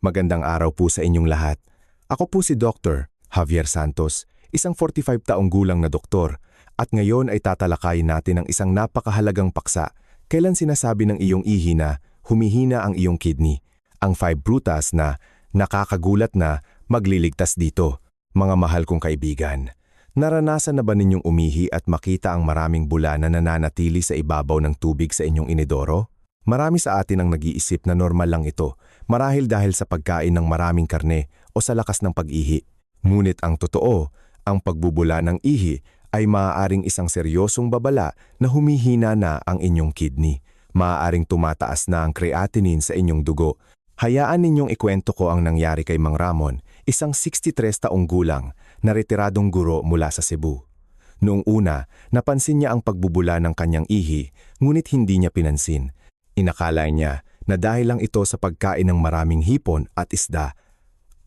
Magandang araw po sa inyong lahat. Ako po si Dr. Javier Santos, isang 45 taong gulang na doktor, at ngayon ay tatalakayin natin ang isang napakahalagang paksa. Kailan sinasabi ng iyong ihi na humihina ang iyong kidney? Ang 5 prutas na nakakagulat na magliligtas dito. Mga mahal kong kaibigan, naranasan na ba ninyong umihi at makita ang maraming bula na nananatili sa ibabaw ng tubig sa inyong inidoro? Marami sa atin ang nag-iisip na normal lang ito, marahil dahil sa pagkain ng maraming karne o sa lakas ng pag-ihi. Ngunit ang totoo, ang pagbubula ng ihi ay maaaring isang seryosong babala na humihina na ang inyong kidney. Maaaring tumataas na ang creatinine sa inyong dugo. Hayaan ninyong ikwento ko ang nangyari kay Mang Ramon, isang 63 taong gulang na retiradong guro mula sa Cebu. Noong una, napansin niya ang pagbubula ng kanyang ihi, ngunit hindi niya pinansin. Inakala niya na dahil lang ito sa pagkain ng maraming hipon at isda.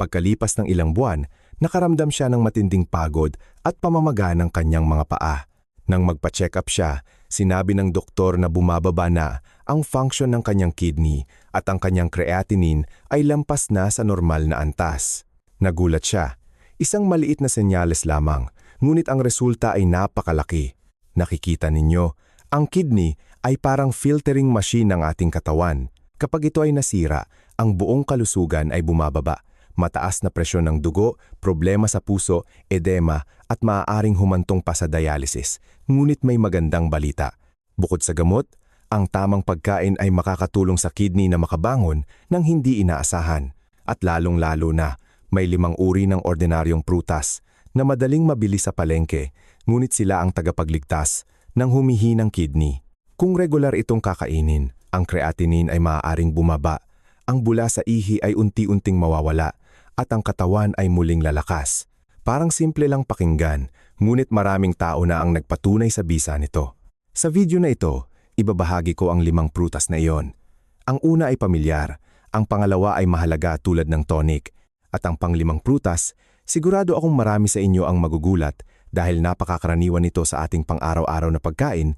Pagkalipas ng ilang buwan, nakaramdam siya ng matinding pagod at pamamaga ng kanyang mga paa. Nang magpa-check up siya, sinabi ng doktor na bumababa na ang function ng kanyang kidney at ang kanyang creatinine ay lampas na sa normal na antas. Nagulat siya. Isang maliit na senyales lamang, ngunit ang resulta ay napakalaki. Nakikita ninyo, ang kidney ay parang filtering machine ng ating katawan. Kapag ito ay nasira, ang buong kalusugan ay bumababa. Mataas na presyon ng dugo, problema sa puso, edema at maaaring humantong pa sa dialysis. Ngunit may magandang balita. Bukod sa gamot, ang tamang pagkain ay makakatulong sa kidney na makabangon nang hindi inaasahan. At lalong-lalo na, may 5 uri ng ordinaryong prutas na madaling mabili sa palengke, ngunit sila ang tagapagligtas ng humihinang kidney. Kung regular itong kakainin, ang creatinine ay maaaring bumaba, ang bula sa ihi ay unti-unting mawawala, at ang katawan ay muling lalakas. Parang simple lang pakinggan, ngunit maraming tao na ang nagpatunay sa bisa nito. Sa video na ito, ibabahagi ko ang 5 prutas na iyon. Ang una ay pamilyar, ang pangalawa ay mahalaga tulad ng tonic, at ang pang-5 prutas, sigurado akong marami sa inyo ang magugulat dahil napakakaraniwan nito sa ating pang-araw-araw na pagkain,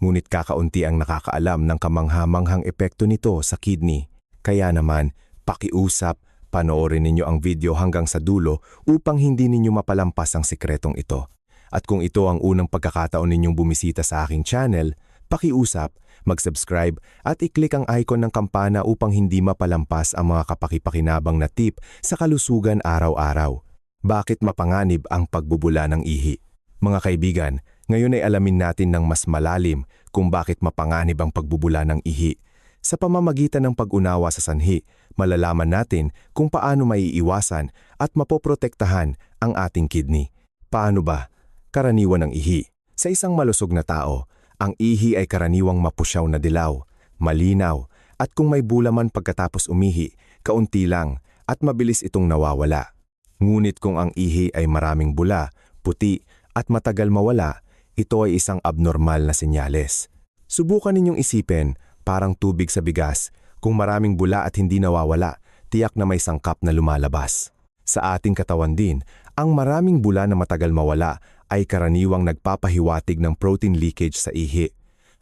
ngunit kakaunti ang nakakaalam ng kamangha-manghang epekto nito sa kidney. Kaya naman, pakiusap, panoorin ninyo ang video hanggang sa dulo upang hindi ninyo mapalampas ang sikretong ito. At kung ito ang unang pagkakataon ninyong bumisita sa aking channel, pakiusap, mag-subscribe at i-click ang icon ng kampana upang hindi mapalampas ang mga kapakipakinabang na tip sa kalusugan araw-araw. Bakit mapanganib ang pagbubula ng ihi? Mga kaibigan, ngayon ay alamin natin ng mas malalim kung bakit mapanganib ang pagbubula ng ihi. Sa pamamagitan ng pag-unawa sa sanhi, malalaman natin kung paano maiiwasan at mapoprotektahan ang ating kidney. Paano ba? Karaniwan ng ihi. Sa isang malusog na tao, ang ihi ay karaniwang mapusyaw na dilaw, malinaw, at kung may bula man pagkatapos umihi, kaunti lang at mabilis itong nawawala. Ngunit kung ang ihi ay maraming bula, puti, at matagal mawala, ito ay isang abnormal na senyales. Subukan ninyong isipin, parang tubig sa bigas, kung maraming bula at hindi nawawala, tiyak na may sangkap na lumalabas. Sa ating katawan din, ang maraming bula na matagal mawala ay karaniwang nagpapahiwatig ng protein leakage sa ihi.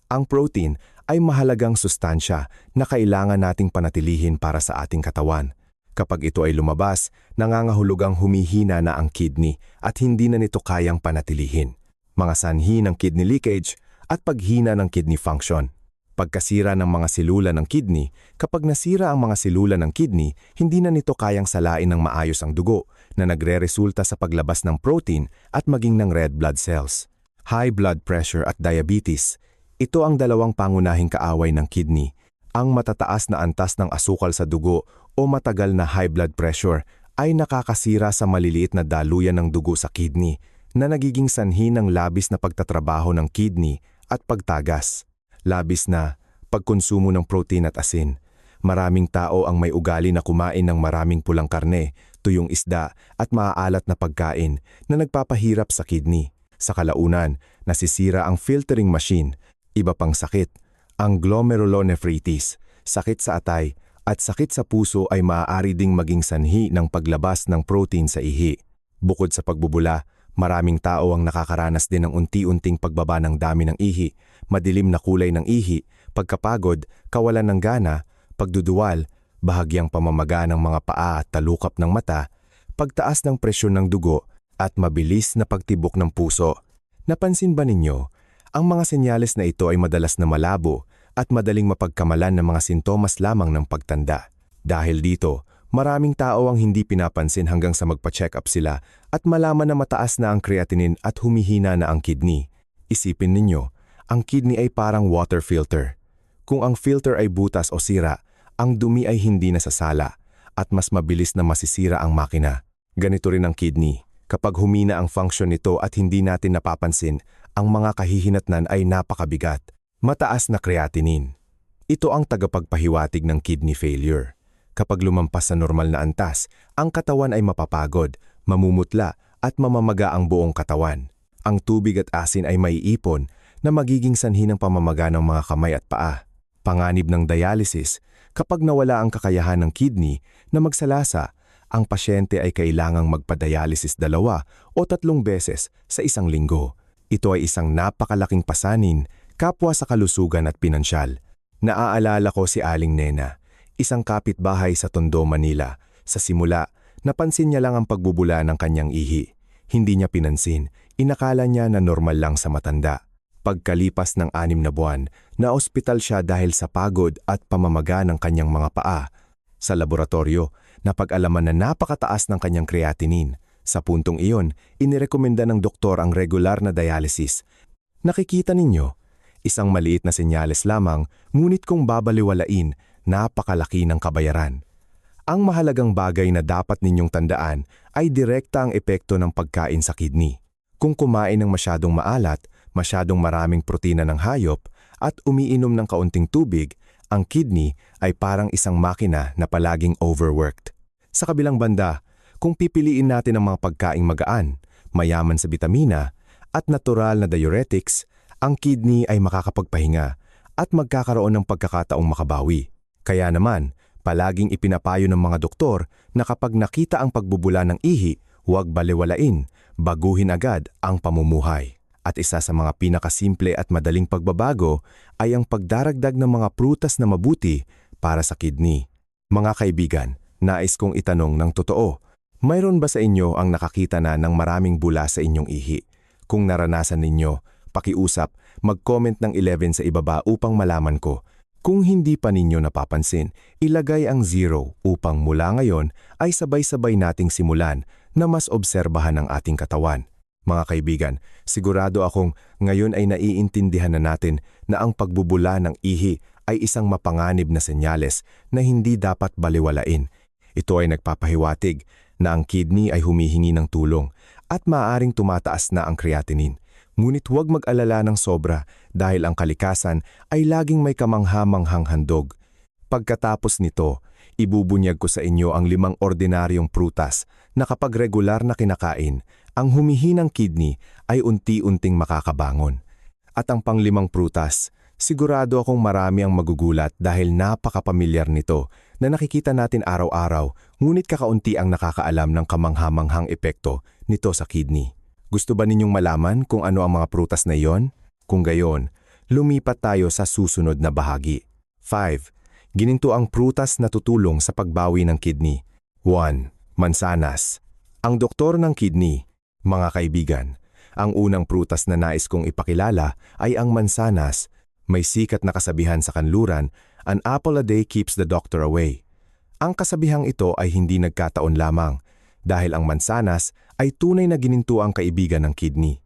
Ang protein ay mahalagang sustansya na kailangan nating panatilihin para sa ating katawan. Kapag ito ay lumabas, nangangahulugang humihina na ang kidney at hindi na nito kayang panatilihin. Mga sanhi ng kidney leakage at paghina ng kidney function. Pagkasira ng mga selula ng kidney, kapag nasira ang mga selula ng kidney, hindi na nito kayang salain ng maayos ang dugo na nagre-resulta sa paglabas ng protein at maging ng red blood cells. High blood pressure at diabetes. Ito ang 2 pangunahing kaaway ng kidney. Ang matataas na antas ng asukal sa dugo o matagal na high blood pressure ay nakakasira sa maliliit na daluyan ng dugo sa kidney na nagiging sanhi ng labis na pagtatrabaho ng kidney at pagtagas. Labis na pagkonsumo ng protein at asin. Maraming tao ang may ugali na kumain ng maraming pulang karne, tuyong isda at maaalat na pagkain na nagpapahirap sa kidney. Sa kalaunan, nasisira ang filtering machine. Iba pang sakit, ang glomerulonephritis, sakit sa atay at sakit sa puso ay maaari ding maging sanhi ng paglabas ng protein sa ihi. Bukod sa pagbubula, maraming tao ang nakakaranas din ng unti-unting pagbaba ng dami ng ihi, madilim na kulay ng ihi, pagkapagod, kawalan ng gana, pagduduwal, bahagyang pamamaga ng mga paa at talukap ng mata, pagtaas ng presyon ng dugo at mabilis na pagtibok ng puso. Napansin ba ninyo, ang mga senyales na ito ay madalas na malabo at madaling mapagkamalan ng mga sintomas lamang ng pagtanda. Dahil dito, maraming tao ang hindi pinapansin hanggang sa magpa-check up sila at malaman na mataas na ang creatinine at humihina na ang kidney. Isipin ninyo, ang kidney ay parang water filter. Kung ang filter ay butas o sira, ang dumi ay hindi nasasala at mas mabilis na masisira ang makina. Ganito rin ang kidney. Kapag humina ang function nito at hindi natin napapansin, ang mga kahihinatnan ay napakabigat. Mataas na creatinine. Ito ang tagapagpahiwatig ng kidney failure. Kapag lumampas sa normal na antas, ang katawan ay mapapagod, mamumutla at mamamaga ang buong katawan. Ang tubig at asin ay maiipon na magiging sanhi ng pamamaga ng mga kamay at paa. Panganib ng dialysis, kapag nawala ang kakayahan ng kidney na magsalasa, ang pasyente ay kailangang magpa-dialysis 2 o 3 beses sa isang linggo. Ito ay isang napakalaking pasanin, kapwa sa kalusugan at pinansyal. Naaalala ko si Aling Nena, isang kapitbahay sa Tondo, Manila. Sa simula, napansin niya lang ang pagbubula ng kanyang ihi. Hindi niya pinansin, inakala niya na normal lang sa matanda. Pagkalipas ng 6 na buwan, na-ospital siya dahil sa pagod at pamamaga ng kanyang mga paa. Sa laboratorio, napag-alaman na napakataas ng kanyang creatinine. Sa puntong iyon, inirekomenda ng doktor ang regular na dialysis. Nakikita ninyo, isang maliit na senyales lamang, ngunit kung babaliwalain, napakalaki ng kabayaran. Ang mahalagang bagay na dapat ninyong tandaan ay direkta ang epekto ng pagkain sa kidney. Kung kumain ng masyadong maalat, masyadong maraming protina ng hayop, at umiinom ng kaunting tubig, ang kidney ay parang isang makina na palaging overworked. Sa kabilang banda, kung pipiliin natin ang mga pagkaing magaan, mayaman sa bitamina, at natural na diuretics, ang kidney ay makakapagpahinga at magkakaroon ng pagkakataong makabawi. Kaya naman, palaging ipinapayo ng mga doktor na kapag nakita ang pagbubula ng ihi, huwag baliwalain, baguhin agad ang pamumuhay. At isa sa mga pinakasimple at madaling pagbabago ay ang pagdaragdag ng mga prutas na mabuti para sa kidney. Mga kaibigan, nais kong itanong ng totoo, mayroon ba sa inyo ang nakakita na ng maraming bula sa inyong ihi? Kung naranasan ninyo, pakiusap, mag-comment ng 11 sa ibaba upang malaman ko. Kung hindi pa ninyo napapansin, ilagay ang 0 upang mula ngayon ay sabay-sabay nating simulan na mas obserbahan ang ating katawan. Mga kaibigan, sigurado akong ngayon ay naiintindihan na natin na ang pagbubula ng ihi ay isang mapanganib na senyales na hindi dapat baliwalain. Ito ay nagpapahiwatig na ang kidney ay humihingi ng tulong at maaaring tumataas na ang creatinine. Ngunit huwag mag-alala ng sobra dahil ang kalikasan ay laging may kamangha-manghang handog. Pagkatapos nito, ibubunyag ko sa inyo ang 5 ordinaryong prutas na kapag regular na kinakain, ang humihinang kidney ay unti-unting makakabangon. At ang pang-5 prutas, sigurado akong marami ang magugulat dahil napakapamilyar nito na nakikita natin araw-araw, ngunit kakaunti ang nakakaalam ng kamangha-manghang epekto nito sa kidney. Gusto ba ninyong malaman kung ano ang mga prutas na iyon? Kung gayon, lumipat tayo sa susunod na bahagi. 5. Gininto ang prutas na tutulong sa pagbawi ng kidney. 1. Mansanas. Ang doktor ng kidney. Mga kaibigan, ang unang prutas na nais kong ipakilala ay ang mansanas. May sikat na kasabihan sa kanluran, an apple a day keeps the doctor away. Ang kasabihang ito ay hindi nagkataon lamang dahil ang mansanas ay tunay na gininto ang kaibigan ng kidney.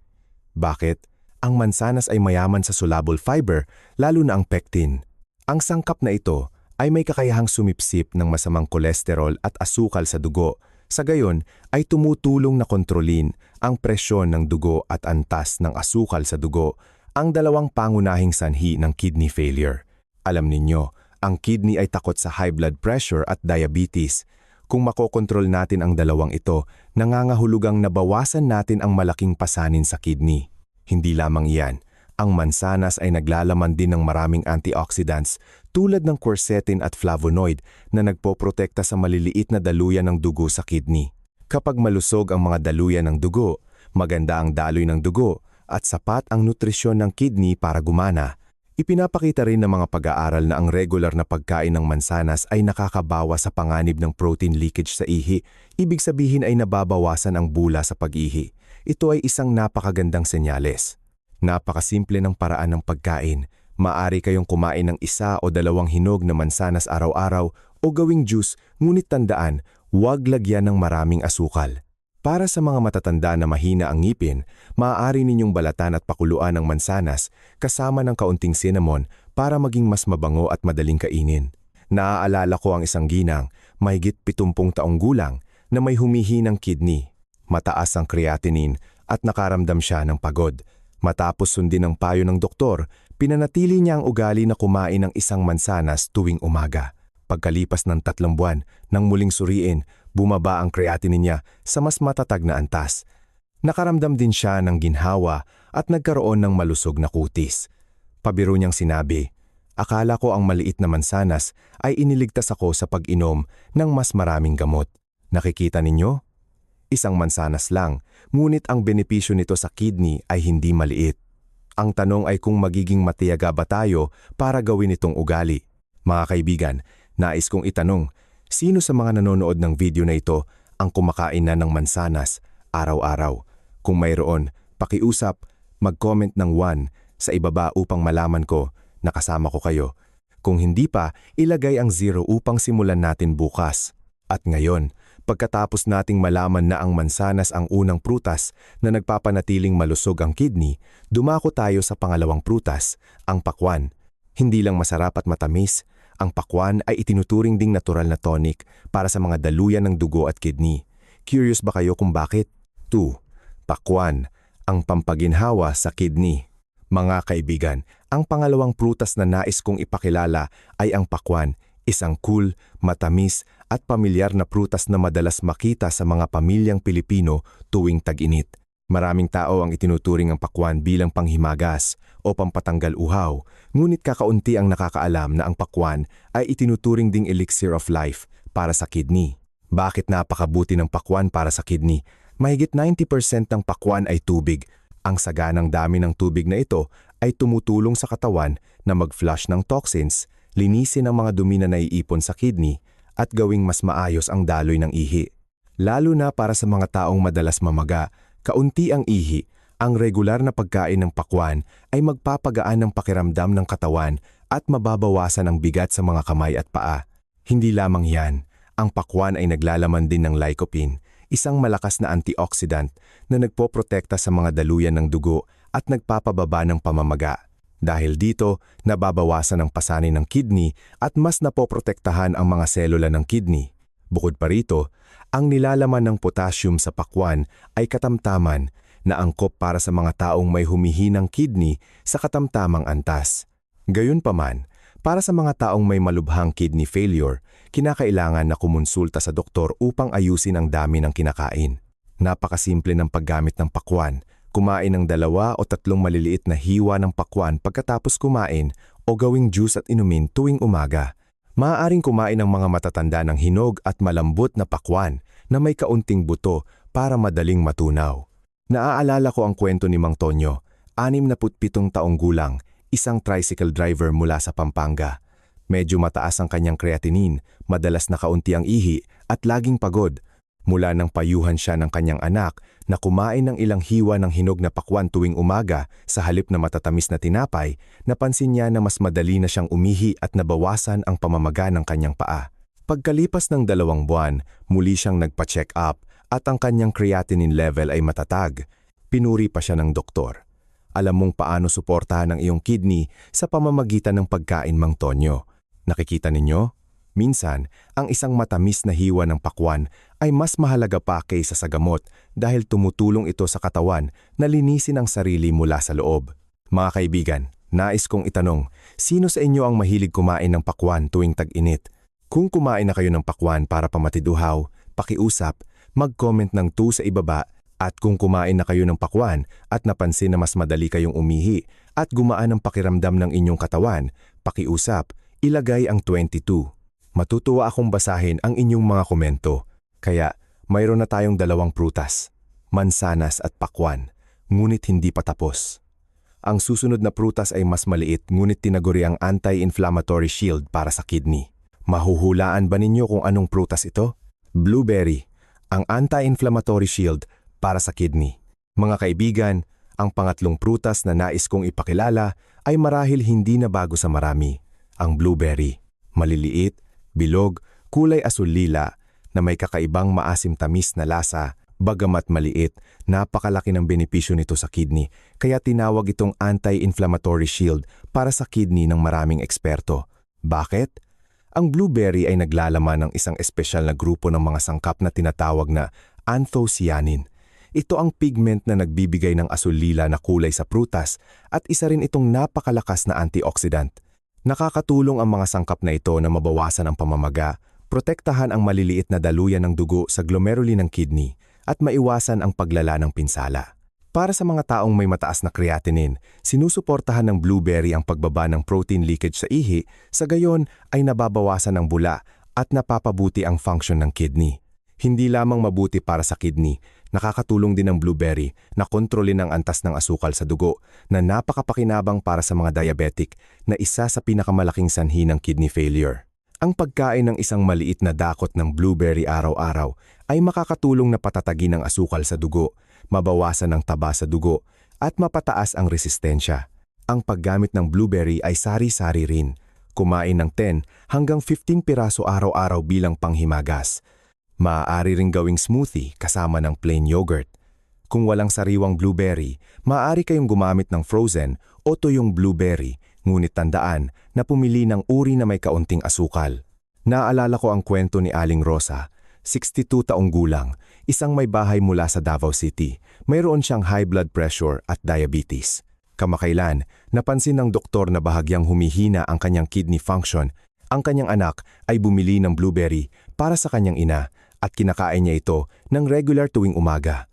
Bakit? Ang mansanas ay mayaman sa soluble fiber, lalo na ang pectin. Ang sangkap na ito ay may kakayahang sumipsip ng masamang kolesterol at asukal sa dugo. Sa gayon ay tumutulong na kontrolin ang presyon ng dugo at antas ng asukal sa dugo, ang dalawang pangunahing sanhi ng kidney failure. Alam ninyo, ang kidney ay takot sa high blood pressure at diabetes. Kung makokontrol natin ang dalawang ito, nangangahulugang nabawasan natin ang malaking pasanin sa kidney. Hindi lamang iyan, ang mansanas ay naglalaman din ng maraming antioxidants tulad ng quercetin at flavonoid na nagpoprotekta sa maliliit na daluyan ng dugo sa kidney. Kapag malusog ang mga daluyan ng dugo, maganda ang daloy ng dugo at sapat ang nutrisyon ng kidney para gumana. Ipinapakita rin ng mga pag-aaral na ang regular na pagkain ng mansanas ay nakakabawa sa panganib ng protein leakage sa ihi. Ibig sabihin ay nababawasan ang bula sa pag-ihi. Ito ay isang napakagandang senyales. Napakasimple ng paraan ng pagkain. Maaari kayong kumain ng 1 o 2 hinog na mansanas araw-araw o gawing juice, ngunit tandaan, huwag lagyan ng maraming asukal. Para sa mga matatanda na mahina ang ngipin, maaari ninyong balatan at pakuluan ang mansanas kasama ng kaunting cinnamon para maging mas mabango at madaling kainin. Naaalala ko ang isang ginang, mahigit 70 taong gulang, na may humihinang kidney. Mataas ang creatinine at nakaramdam siya ng pagod. Matapos sundin ang payo ng doktor, pinanatili niya ang ugali na kumain ng 1 mansanas tuwing umaga. Pagkalipas ng 3 buwan, nang muling suriin, bumaba ang creatinine niya sa mas matatag na antas. Nakaramdam din siya ng ginhawa at nagkaroon ng malusog na kutis. Pabiro niyang sinabi, "Akala ko ang maliit na mansanas ay iniligtas ako sa pag-inom ng mas maraming gamot. Nakikita ninyo? 1 mansanas lang, ngunit ang benepisyo nito sa kidney ay hindi maliit." Ang tanong ay kung magiging matiyaga ba tayo para gawin itong ugali. Mga kaibigan, nais kong itanong, sino sa mga nanonood ng video na ito ang kumakain na ng mansanas araw-araw? Kung mayroon, pakiusap, mag-comment ng 1 sa ibaba upang malaman ko na kasama ko kayo. Kung hindi pa, ilagay ang 0 upang simulan natin bukas. At ngayon, pagkatapos nating malaman na ang mansanas ang unang prutas na nagpapanatiling malusog ang kidney, dumako tayo sa pangalawang prutas, ang pakwan. Hindi lang masarap at matamis, ang pakwan ay itinuturing ding natural na tonic para sa mga daluyan ng dugo at kidney. Curious ba kayo kung bakit? 2. Pakwan, ang pampaginhawa sa kidney. Mga kaibigan, ang pangalawang prutas na nais kong ipakilala ay ang pakwan, isang cool, matamis at pamilyar na prutas na madalas makita sa mga pamilyang Pilipino tuwing tag-init. Maraming tao ang itinuturing ang pakwan bilang panghimagas o pampatanggal uhaw, ngunit kakaunti ang nakakaalam na ang pakwan ay itinuturing ding elixir of life para sa kidney. Bakit napakabuti ng pakwan para sa kidney? Mahigit 90% ng pakwan ay tubig. Ang saganang dami ng tubig na ito ay tumutulong sa katawan na mag-flush ng toxins, linisin ang mga dumi na naiipon sa kidney, at gawing mas maayos ang daloy ng ihi. Lalo na para sa mga taong madalas mamaga, kaunti ang ihi, ang regular na pagkain ng pakwan ay magpapagaan ng pakiramdam ng katawan at mababawasan ang bigat sa mga kamay at paa. Hindi lamang yan, ang pakwan ay naglalaman din ng lycopene, isang malakas na antioxidant na nagpoprotekta sa mga daluyan ng dugo at nagpapababa ng pamamaga. Dahil dito, nababawasan ang pasanin ng kidney at mas napoprotektahan ang mga selula ng kidney. Bukod pa rito, ang nilalaman ng potassium sa pakwan ay katamtaman na angkop para sa mga taong may humihinang kidney sa katamtamang antas. Gayunpaman, para sa mga taong may malubhang kidney failure, kinakailangan na kumonsulta sa doktor upang ayusin ang dami ng kinakain. Napakasimple ng paggamit ng pakwan. Kumain ng 2 o 3 maliliit na hiwa ng pakwan pagkatapos kumain o gawing juice at inumin tuwing umaga. Maaaring kumain ng mga matatanda ng hinog at malambot na pakwan na may kaunting buto para madaling matunaw. Naaalala ko ang kwento ni Mang Tonyo, 67 taong gulang, isang tricycle driver mula sa Pampanga. Medyo mataas ang kanyang creatinine, madalas na kaunti ang ihi at laging pagod. Mula nang payuhan siya ng kanyang anak na kumain ng ilang hiwa ng hinog na pakwan tuwing umaga sa halip na matatamis na tinapay, napansin niya na mas madali na siyang umihi at nabawasan ang pamamaga ng kanyang paa. Pagkalipas ng 2 buwan, muli siyang nagpa-check up at ang kanyang creatinine level ay matatag. Pinuri pa siya ng doktor. Alam mong paano suportahan ang iyong kidney sa pamamagitan ng pagkain, Mang Tonyo. Nakikita ninyo? Minsan, ang isang matamis na hiwa ng pakwan ay mas mahalaga pa kaysa sa gamot dahil tumutulong ito sa katawan na linisin ang sarili mula sa loob. Mga kaibigan, nais kong itanong, sino sa inyo ang mahilig kumain ng pakwan tuwing tag-init? Kung kumain na kayo ng pakwan para pamatiduhaw, pakiusap, mag-comment ng 2 sa ibaba, at kung kumain na kayo ng pakwan at napansin na mas madali kayong umihi at gumaan ang pakiramdam ng inyong katawan, pakiusap, ilagay ang 22. Matutuwa akong basahin ang inyong mga komento. Kaya, mayroon na tayong 2 prutas, mansanas at pakwan, ngunit hindi pa tapos. Ang susunod na prutas ay mas maliit ngunit tinaguri ang anti-inflammatory shield para sa kidney. Mahuhulaan ba ninyo kung anong prutas ito? Blueberry, ang anti-inflammatory shield para sa kidney. Mga kaibigan, ang pangatlong prutas na nais kong ipakilala ay marahil hindi na bago sa marami. Ang blueberry, maliliit, bilog, kulay asul-lila na may kakaibang maasim-tamis na lasa. Bagamat maliit, napakalaki ng benepisyo nito sa kidney, kaya tinawag itong anti-inflammatory shield para sa kidney ng maraming eksperto. Bakit? Ang blueberry ay naglalaman ng isang espesyal na grupo ng mga sangkap na tinatawag na anthocyanin. Ito ang pigment na nagbibigay ng asul-lila na kulay sa prutas at isa rin itong napakalakas na antioxidant. Nakakatulong ang mga sangkap na ito na mabawasan ang pamamaga, protektahan ang maliliit na daluyan ng dugo sa glomeruli ng kidney, at maiwasan ang paglala ng pinsala. Para sa mga taong may mataas na creatinine, sinusuportahan ng blueberry ang pagbaba ng protein leakage sa ihi, sa gayon ay nababawasan ang bula at napapabuti ang function ng kidney. Hindi lamang mabuti para sa kidney, nakakatulong din ang blueberry na kontrolin ang antas ng asukal sa dugo na napakapakinabang para sa mga diabetic na isa sa pinakamalaking sanhi ng kidney failure. Ang pagkain ng isang maliit na dakot ng blueberry araw-araw ay makakatulong na patatagin ang asukal sa dugo, mabawasan ang taba sa dugo, at mapataas ang resistensya. Ang paggamit ng blueberry ay sari-sari rin. Kumain ng 10 hanggang 15 piraso araw-araw bilang panghimagas. Maaari ring gawing smoothie kasama ng plain yogurt. Kung walang sariwang blueberry, maaari kayong gumamit ng frozen o tuyong blueberry, ngunit tandaan na pumili ng uri na may kaunting asukal. Naalala ko ang kwento ni Aling Rosa, 62 taong gulang, isang may bahay mula sa Davao City. Mayroon siyang high blood pressure at diabetes. Kamakailan, napansin ng doktor na bahagyang humihina ang kanyang kidney function. Ang kanyang anak ay bumili ng blueberry para sa kanyang ina at kinakain niya ito ng regular tuwing umaga.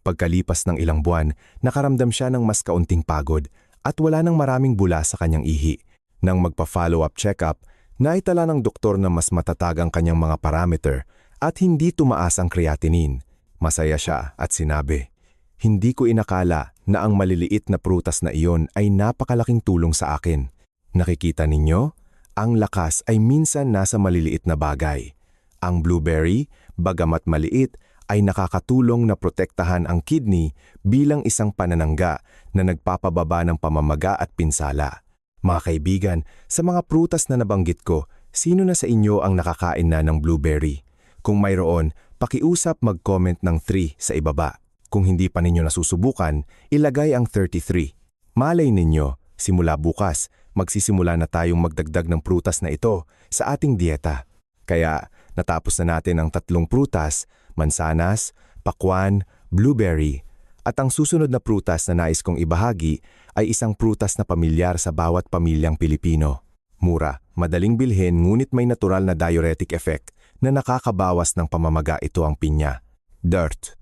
Pagkalipas ng ilang buwan, nakaramdam siya ng mas kaunting pagod at wala nang maraming bula sa kanyang ihi. Nang magpa-follow-up check-up, naitala ng doktor na mas matatag ang kanyang mga parameter at hindi tumaas ang creatinine. Masaya siya at sinabi, "Hindi ko inakala na ang maliliit na prutas na iyon ay napakalaking tulong sa akin. Nakikita ninyo? Ang lakas ay minsan nasa maliliit na bagay. Ang blueberry, bagamat maliit, ay nakakatulong na protektahan ang kidney bilang isang pananangga na nagpapababa ng pamamaga at pinsala." Mga kaibigan, sa mga prutas na nabanggit ko, sino na sa inyo ang nakakain na ng blueberry? Kung mayroon, pakiusap mag-comment ng 3 sa ibaba. Kung hindi pa ninyo nasusubukan, ilagay ang 33. Malay ninyo, simula bukas, magsisimula na tayong magdagdag ng prutas na ito sa ating dieta. Kaya, natapos na natin ang 3 prutas, mansanas, pakwan, blueberry, at ang susunod na prutas na nais kong ibahagi ay isang prutas na pamilyar sa bawat pamilyang Pilipino. Mura, madaling bilhin ngunit may natural na diuretic effect na nakakabawas ng pamamaga. Ito ang pinya. Dirt.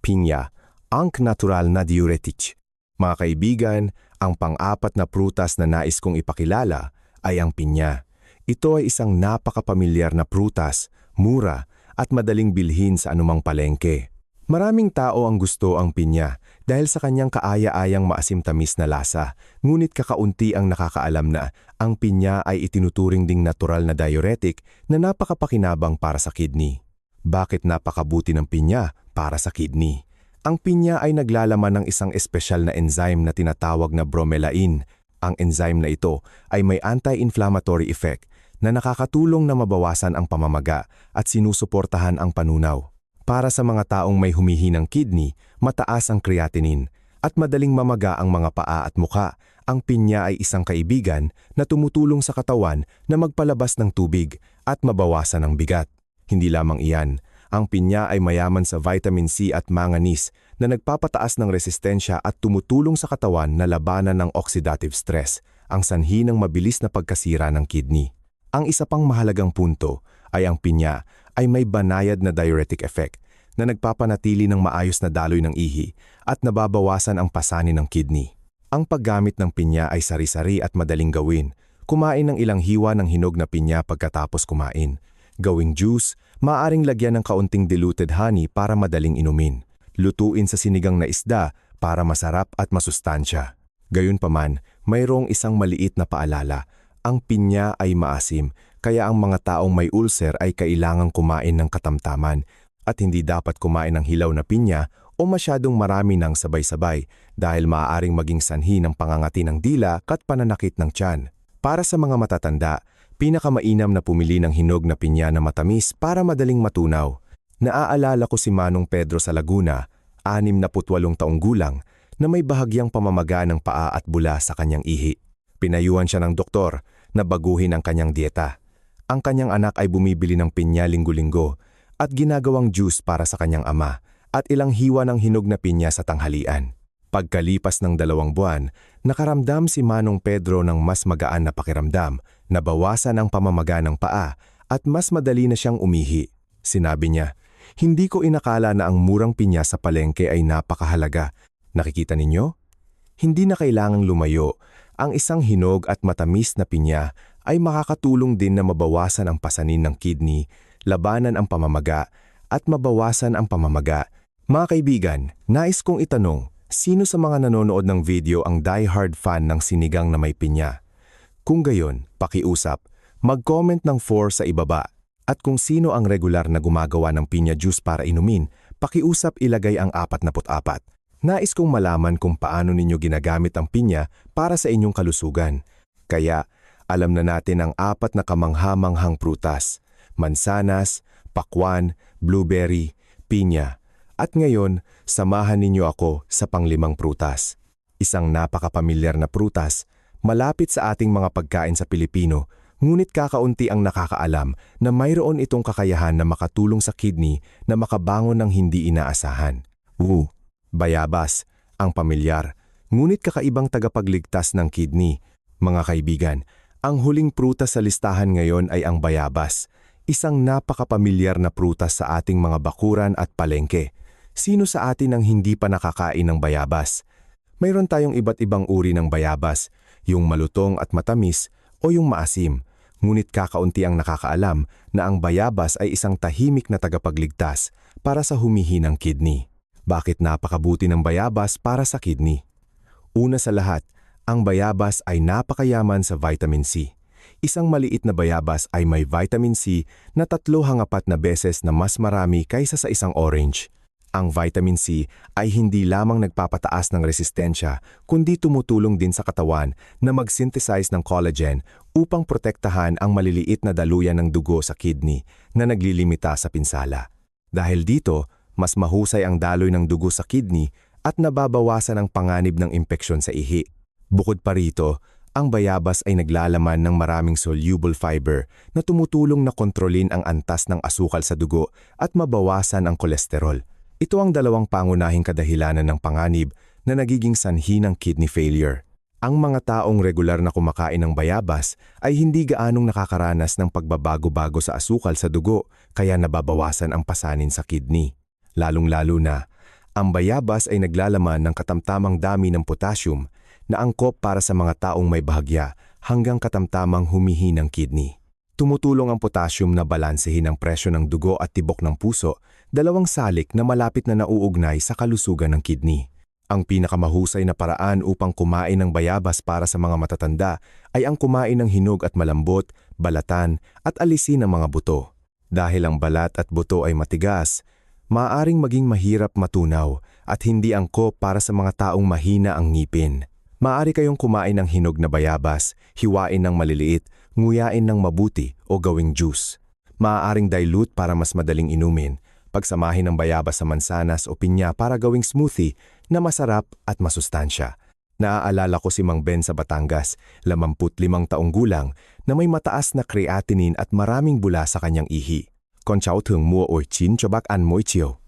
Pinya, ang natural na diuretic. Mga kaibigan, ang pang-apat na prutas na nais kong ipakilala ay ang pinya. Ito ay isang napakapamilyar na prutas, mura at madaling bilhin sa anumang palengke. Maraming tao ang gusto ang pinya dahil sa kanyang kaaya-ayang maasim-tamis na lasa, ngunit kakaunti ang nakakaalam na ang pinya ay itinuturing ding natural na diuretic na napakapakinabang para sa kidney. Bakit napakabuti ng pinya para sa kidney? Ang pinya ay naglalaman ng isang espesyal na enzyme na tinatawag na bromelain. Ang enzyme na ito ay may anti-inflammatory effect na nakakatulong na mabawasan ang pamamaga at sinusuportahan ang panunaw. Para sa mga taong may humihinang kidney, mataas ang creatinine, at madaling mamaga ang mga paa at muka, ang pinya ay isang kaibigan na tumutulong sa katawan na magpalabas ng tubig at mabawasan ang bigat. Hindi lamang iyan, ang pinya ay mayaman sa vitamin C at manganese na nagpapataas ng resistensya at tumutulong sa katawan na labanan ng oxidative stress, ang sanhi ng mabilis na pagkasira ng kidney. Ang isa pang mahalagang punto ay ang pinya ay may banayad na diuretic effect na nagpapanatili ng maayos na daloy ng ihi at nababawasan ang pasanin ng kidney. Ang paggamit ng pinya ay sari-sari at madaling gawin. Kumain ng ilang hiwa ng hinog na pinya pagkatapos kumain. Gawing juice, maaaring lagyan ng kaunting diluted honey para madaling inumin. Lutuin sa sinigang na isda para masarap at masustansya. Gayunpaman, mayroong isang maliit na paalala. Ang pinya ay maasim, kaya ang mga taong may ulcer ay kailangang kumain ng katamtaman at hindi dapat kumain ng hilaw na pinya o masyadong marami ng sabay-sabay dahil maaaring maging sanhi ng pangangati ng dila at pananakit ng tiyan. Para sa mga matatanda, pinakamainam na pumili ng hinog na pinya na matamis para madaling matunaw. Naaalala ko si Manong Pedro sa Laguna, 68 taong gulang, na may bahagyang pamamaga ng paa at bula sa kanyang ihi. Pinayuhan siya ng doktor na baguhin ang kanyang dieta. Ang kanyang anak ay bumibili ng pinya linggo-linggo at ginagawang juice para sa kanyang ama at ilang hiwa ng hinog na pinya sa tanghalian. Pagkalipas ng 2 buwan, nakaramdam si Manong Pedro ng mas magaan na pakiramdam, nabawasan ang pamamaga ng paa at mas madali na siyang umihi. Sinabi niya, "Hindi ko inakala na ang murang pinya sa palengke ay napakahalaga. Nakikita ninyo? Hindi na kailangang lumayo. Ang isang hinog at matamis na pinya ay makakatulong din na mabawasan ang pasanin ng kidney, labanan ang pamamaga, at mabawasan ang pamamaga." Mga kaibigan, nais kong itanong, sino sa mga nanonood ng video ang die-hard fan ng sinigang na may pinya? Kung gayon, pakiusap, mag-comment ng 4 sa ibaba. At kung sino ang regular na gumagawa ng pinya juice para inumin, pakiusap ilagay ang 44. Nais kong malaman kung paano ninyo ginagamit ang pinya para sa inyong kalusugan. Kaya, alam na natin ang 4 na kamangha-manghang prutas: mansanas, pakwan, blueberry, pinya. At ngayon, samahan ninyo ako sa pang-5 prutas. Isang napakapamilyar na prutas, malapit sa ating mga pagkain sa Pilipino, ngunit kakaunti ang nakakaalam na mayroon itong kakayahan na makatulong sa kidney na makabangon ng hindi inaasahan. Bayabas, ang pamilyar, ngunit kakaibang tagapagligtas ng kidney. Mga kaibigan, ang huling prutas sa listahan ngayon ay ang bayabas, isang napakapamilyar na prutas sa ating mga bakuran at palengke. Sino sa atin ang hindi pa nakakain ng bayabas? Mayroon tayong iba't ibang uri ng bayabas, yung malutong at matamis o yung maasim. Ngunit kakaunti ang nakakaalam na ang bayabas ay isang tahimik na tagapagligtas para sa humihinang kidney. Bakit napakabuti ng bayabas para sa kidney? Una sa lahat, ang bayabas ay napakayaman sa vitamin C. Isang maliit na bayabas ay may vitamin C na 3 hanggang 4 beses na mas marami kaysa sa isang orange. Ang vitamin C ay hindi lamang nagpapataas ng resistensya, kundi tumutulong din sa katawan na mag-synthesize ng collagen upang protektahan ang maliliit na daluyan ng dugo sa kidney na naglilimita sa pinsala. Dahil dito, mas mahusay ang daloy ng dugo sa kidney at nababawasan ang panganib ng impeksyon sa ihi. Bukod pa rito, ang bayabas ay naglalaman ng maraming soluble fiber na tumutulong na kontrolin ang antas ng asukal sa dugo at mabawasan ang kolesterol. Ito ang 2 pangunahing kadahilanan ng panganib na nagiging sanhi ng kidney failure. Ang mga taong regular na kumakain ng bayabas ay hindi gaanong nakakaranas ng pagbabago-bago sa asukal sa dugo kaya nababawasan ang pasanin sa kidney. Lalong-lalo na, ang bayabas ay naglalaman ng katamtamang dami ng potassium na angkop para sa mga taong may bahagya hanggang katamtamang humihinang kidney. Tumutulong ang potassium na balansehin ang presyo ng dugo at tibok ng puso, 2 salik na malapit na nauugnay sa kalusugan ng kidney. Ang pinakamahusay na paraan upang kumain ng bayabas para sa mga matatanda ay ang kumain ng hinog at malambot, balatan at alisin ang mga buto. Dahil ang balat at buto ay matigas, maaaring maging mahirap matunaw at hindi angkop para sa mga taong mahina ang ngipin. Maaari kayong kumain ng hinog na bayabas, hiwain ng maliliit, nguyain ng mabuti o gawing juice. Maaaring dilute para mas madaling inumin, pagsamahin ng bayabas sa mansanas o pinya para gawing smoothie na masarap at masustansya. Naaalala ko si Mang Ben sa Batangas, 55 taong gulang, na may mataas na creatinine at maraming bula sa kanyang ihi. Con cháu thường mua ổi chín cho bác ăn mỗi chiều.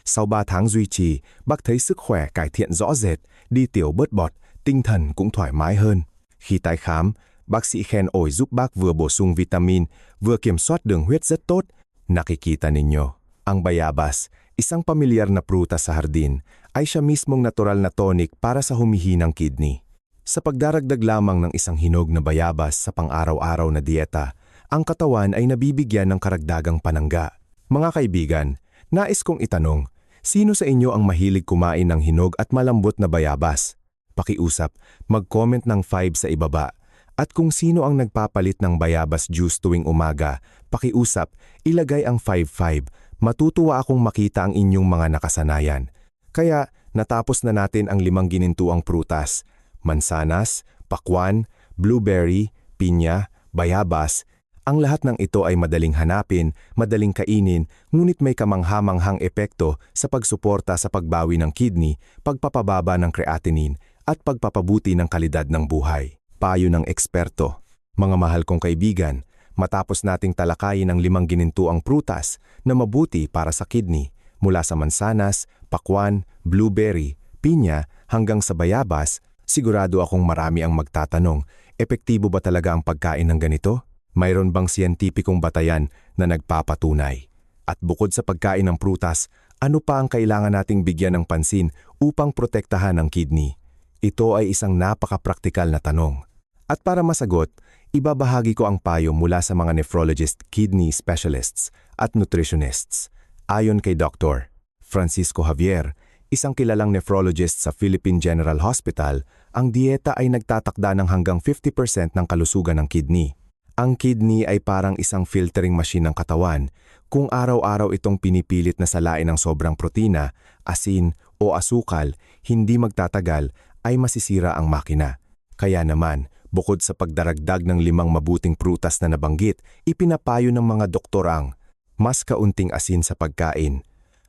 Sau 3 tháng duy trì, bác thấy sức khỏe cải thiện rõ rệt, đi tiểu bớt bọt, tinh thần cũng thoải mái hơn. Khi tái khám, bác sĩ khen ổi giúp bác vừa bổ sung vitamin, vừa kiểm soát đường huyết rất tốt. Nakikita ninyo, ang bayabas, isang pamilyar na prutas sa hardin, ay siya mismong natural na tonic para sa humihinang kidney. Sa pagdaragdag lamang ng isang hinog na bayabas sa pang-araw-araw na dieta, ang katawan ay nabibigyan ng karagdagang panangga. Mga kaibigan, nais kong itanong, sino sa inyo ang mahilig kumain ng hinog at malambot na bayabas? Pakiusap, mag-comment ng 5 sa ibaba. At kung sino ang nagpapalit ng bayabas juice tuwing umaga, pakiusap, ilagay ang 5-5. Matutuwa akong makita ang inyong mga nakasanayan. Kaya, natapos na natin ang 5 ginintuang prutas. Mansanas, pakwan, blueberry, pinya, bayabas. Ang lahat ng ito ay madaling hanapin, madaling kainin, ngunit may kamangha-manghang epekto sa pagsuporta sa pagbawi ng kidney, pagpapababa ng creatinine, at pagpapabuti ng kalidad ng buhay. Payo ng eksperto. Mga mahal kong kaibigan, matapos nating talakayin ang 5 ginintuang prutas na mabuti para sa kidney, mula sa mansanas, pakwan, blueberry, pinya, hanggang sa bayabas, sigurado akong marami ang magtatanong, epektibo ba talaga ang pagkain ng ganito? Mayroon bang siyentipikong batayan na nagpapatunay? At bukod sa pagkain ng prutas, ano pa ang kailangan nating bigyan ng pansin upang protektahan ang kidney? Ito ay isang napaka-praktikal na tanong. At para masagot, ibabahagi ko ang payo mula sa mga nephrologist, kidney specialists at nutritionists. Ayon kay Dr. Francisco Javier, isang kilalang nephrologist sa Philippine General Hospital, ang dieta ay nagtatakda ng hanggang 50% ng kalusugan ng kidney. Ang kidney ay parang isang filtering machine ng katawan. Kung araw-araw itong pinipilit na salain ng sobrang protina, asin o asukal, hindi magtatagal ay masisira ang makina. Kaya naman, bukod sa pagdaragdag ng 5 mabuting prutas na nabanggit, ipinapayo ng mga doktor ang mas kaunting asin sa pagkain,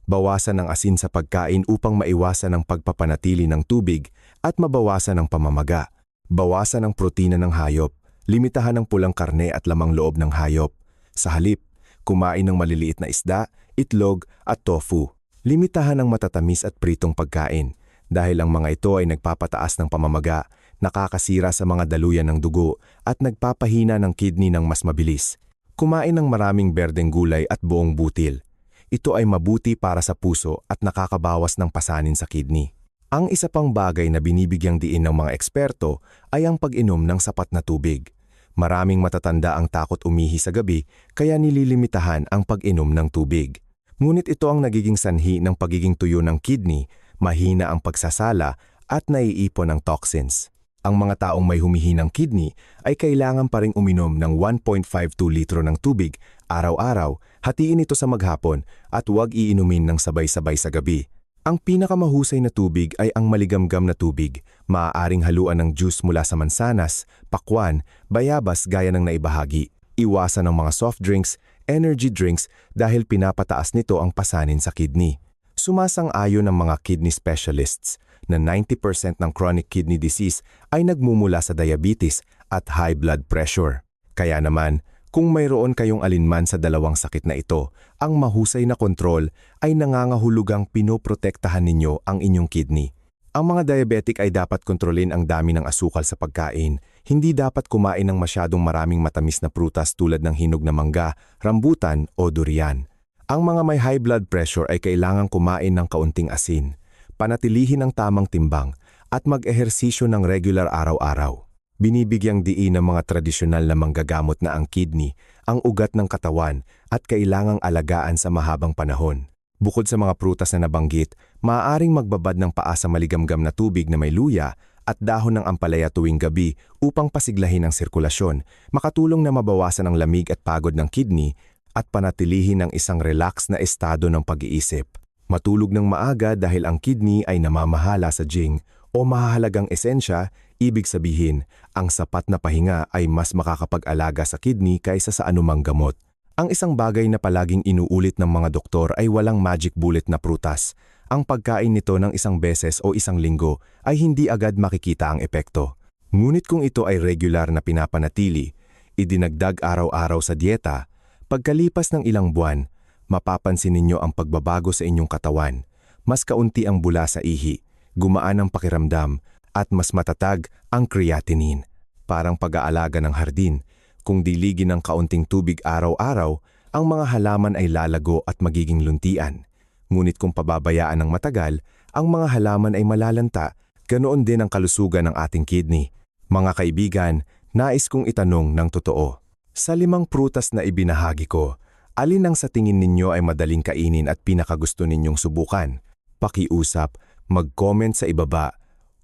bawasan ng asin sa pagkain upang maiwasan ang pagpapanatili ng tubig at mabawasan ang pamamaga, bawasan ang protina ng hayop, limitahan ang pulang karne at lamang loob ng hayop. Sa halip, kumain ng maliliit na isda, itlog at tofu. Limitahan ang matatamis at pritong pagkain dahil ang mga ito ay nagpapataas ng pamamaga, nakakasira sa mga daluyan ng dugo at nagpapahina ng kidney ng mas mabilis. Kumain ng maraming berdeng gulay at buong butil. Ito ay mabuti para sa puso at nakakabawas ng pasanin sa kidney. Ang isa pang bagay na binibigyang diin ng mga eksperto ay ang pag-inom ng sapat na tubig. Maraming matatanda ang takot umihi sa gabi kaya nililimitahan ang pag-inom ng tubig. Ngunit ito ang nagiging sanhi ng pagiging tuyo ng kidney, mahina ang pagsasala at naiipon ng toxins. Ang mga taong may humihinang kidney ay kailangan pa ring uminom ng 1.52 litro ng tubig araw-araw, hatiin ito sa maghapon at huwag iinumin ng sabay-sabay sa gabi. Ang pinakamahusay na tubig ay ang maligamgam na tubig, maaaring haluan ng juice mula sa mansanas, pakwan, bayabas gaya ng naibahagi. Iwasan ang mga soft drinks, energy drinks dahil pinapataas nito ang pasanin sa kidney. Sumasang-ayon ng mga kidney specialists na 90% ng chronic kidney disease ay nagmumula sa diabetes at high blood pressure. Kaya naman, kung mayroon kayong alinman sa dalawang sakit na ito, ang mahusay na kontrol ay nangangahulugang pinoprotektahan ninyo ang inyong kidney. Ang mga diabetic ay dapat kontrolin ang dami ng asukal sa pagkain. Hindi dapat kumain ng masyadong maraming matamis na prutas tulad ng hinog na mangga, rambutan o durian. Ang mga may high blood pressure ay kailangang kumain ng kaunting asin, panatilihin ang tamang timbang at mag-ehersisyo ng regular araw-araw. Binibigyang diin ng mga tradisyonal na manggagamot na ang kidney, ang ugat ng katawan at kailangang alagaan sa mahabang panahon. Bukod sa mga prutas na nabanggit, maaaring magbabad ng paa sa maligamgam na tubig na may luya at dahon ng ampalaya tuwing gabi upang pasiglahin ang sirkulasyon, makatulong na mabawasan ang lamig at pagod ng kidney at panatilihin ang isang relax na estado ng pag-iisip. Matulog ng maaga dahil ang kidney ay namamahala sa zinc o mahahalagang esensya, ibig sabihin, ang sapat na pahinga ay mas makakapag-alaga sa kidney kaysa sa anumang gamot. Ang isang bagay na palaging inuulit ng mga doktor ay walang magic bullet na prutas. Ang pagkain nito ng isang beses o isang linggo ay hindi agad makikita ang epekto. Ngunit kung ito ay regular na pinapanatili, idinagdag araw-araw sa dieta, pagkalipas ng ilang buwan, mapapansin ninyo ang pagbabago sa inyong katawan. Mas kaunti ang bula sa ihi, gumaan ang pakiramdam, at mas matatag ang creatinine. Parang pag-aalaga ng hardin, kung diligin ng kaunting tubig araw-araw, ang mga halaman ay lalago at magiging luntian. Ngunit kung pababayaan ng matagal, ang mga halaman ay malalanta, ganoon din ang kalusugan ng ating kidney. Mga kaibigan, nais kong itanong ng totoo. Sa 5 prutas na ibinahagi ko, alin ang sa tingin ninyo ay madaling kainin at pinakagusto ninyong subukan? Pakiusap, mag-comment sa ibaba,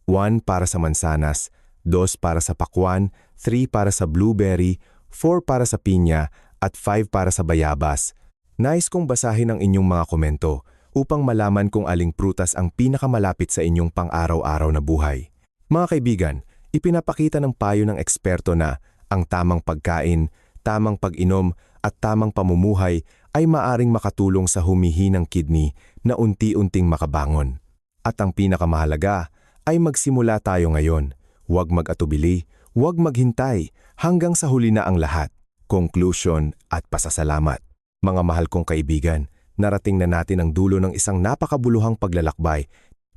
1 para sa mansanas, 2 para sa pakwan, 3 para sa blueberry, 4 para sa pinya, at 5 para sa bayabas. Nais kong basahin ang inyong mga komento upang malaman kung aling prutas ang pinakamalapit sa inyong pang-araw-araw na buhay. Mga kaibigan, ipinapakita ng payo ng eksperto na ang tamang pagkain, tamang pag-inom at tamang pamumuhay ay maaring makatulong sa humihinang kidney na unti-unting makabangon. At ang pinakamahalaga ay magsimula tayo ngayon. Huwag mag-atubili, huwag maghintay hanggang sa huli na ang lahat. Conclusion at pasasalamat. Mga mahal kong kaibigan, narating na natin ang dulo ng isang napakabuluhang paglalakbay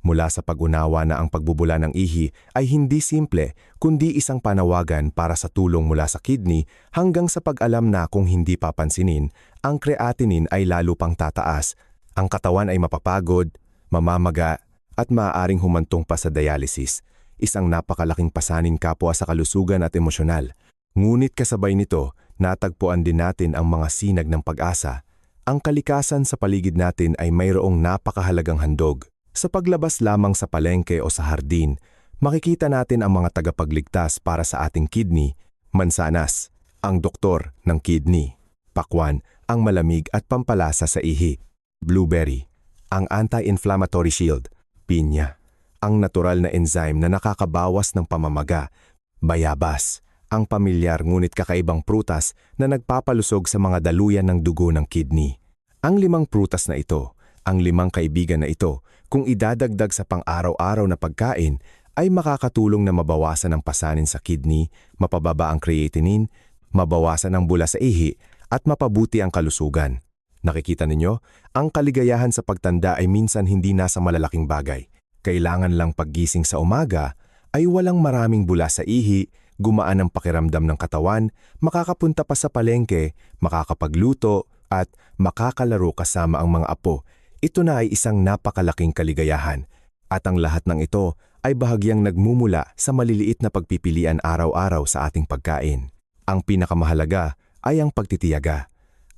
mula sa pag-unawa na ang pagbubula ng ihi ay hindi simple kundi isang panawagan para sa tulong mula sa kidney hanggang sa pag-alam na kung hindi papansinin, ang creatinine ay lalo pang tataas, ang katawan ay mapapagod, mamamaga at maaaring humantong pa sa dialysis, isang napakalaking pasanin kapwa sa kalusugan at emosyonal. Ngunit kasabay nito, natagpuan din natin ang mga sinag ng pag-asa. Ang kalikasan sa paligid natin ay mayroong napakahalagang handog. Sa paglabas lamang sa palengke o sa hardin, makikita natin ang mga tagapagligtas para sa ating kidney, mansanas, ang doktor ng kidney, pakwan, ang malamig at pampalasa sa ihi, blueberry, ang anti-inflammatory shield, pinya, ang natural na enzyme na nakakabawas ng pamamaga, bayabas, ang pamilyar ngunit kakaibang prutas na nagpapalusog sa mga daluyan ng dugo ng kidney. Ang 5 prutas na ito, ang 5 kaibigan na ito, kung idadagdag sa pang-araw-araw na pagkain, ay makakatulong na mabawasan ang pasanin sa kidney, mapababa ang creatinine, mabawasan ang bula sa ihi, at mapabuti ang kalusugan. Nakikita ninyo, ang kaligayahan sa pagtanda ay minsan hindi nasa malalaking bagay. Kailangan lang paggising sa umaga, ay walang maraming bula sa ihi, gumaan ang pakiramdam ng katawan, makakapunta pa sa palengke, makakapagluto, at makakalaro kasama ang mga apo. Ito na ay isang napakalaking kaligayahan. At ang lahat ng ito ay bahagyang nagmumula sa maliliit na pagpipilian araw-araw sa ating pagkain. Ang pinakamahalaga ay ang pagtitiyaga.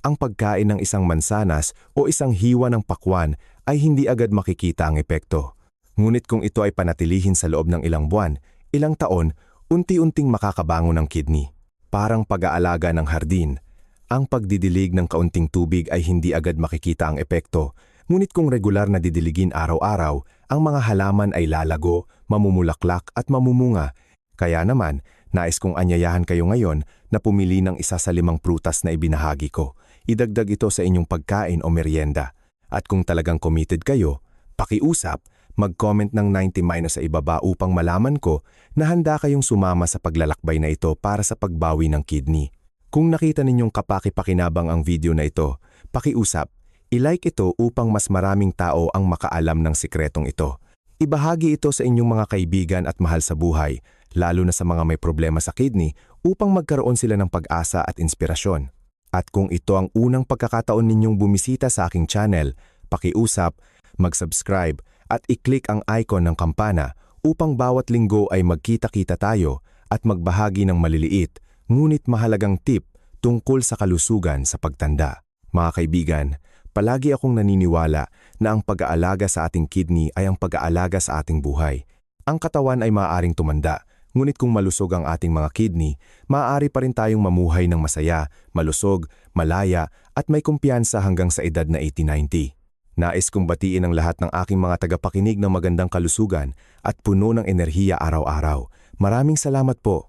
Ang pagkain ng isang mansanas o isang hiwa ng pakwan ay hindi agad makikita ang epekto. Ngunit kung ito ay panatilihin sa loob ng ilang buwan, ilang taon, unti-unting makakabangon ang kidney. Parang pag-aalaga ng hardin. Ang pagdidilig ng kaunting tubig ay hindi agad makikita ang epekto. Ngunit kung regular na didiligin araw-araw, ang mga halaman ay lalago, mamumulaklak at mamumunga. Kaya naman, nais kong anyayahan kayo ngayon na pumili ng isa sa 5 prutas na ibinahagi ko. Idagdag ito sa inyong pagkain o merienda. At kung talagang committed kayo, pakiusap, mag-comment ng 90- sa ibaba upang malaman ko na handa kayong sumama sa paglalakbay na ito para sa pagbawi ng kidney. Kung nakita ninyong kapaki-pakinabang ang video na ito, pakiusap, i-like ito upang mas maraming tao ang makaalam ng sikretong ito. Ibahagi ito sa inyong mga kaibigan at mahal sa buhay, lalo na sa mga may problema sa kidney upang magkaroon sila ng pag-asa at inspirasyon. At kung ito ang unang pagkakataon ninyong bumisita sa aking channel, pakiusap, mag-subscribe at i-click ang icon ng kampana upang bawat linggo ay magkita-kita tayo at magbahagi ng maliliit ngunit mahalagang tip tungkol sa kalusugan sa pagtanda. Mga kaibigan, palagi akong naniniwala na ang pag-aalaga sa ating kidney ay ang pag-aalaga sa ating buhay. Ang katawan ay maaaring tumanda, ngunit kung malusog ang ating mga kidney, maaari pa rin tayong mamuhay ng masaya, malusog, malaya at may kumpiyansa hanggang sa edad na 80-90. Nais kong batiin ang lahat ng aking mga tagapakinig ng magandang kalusugan at puno ng enerhiya araw-araw. Maraming salamat po.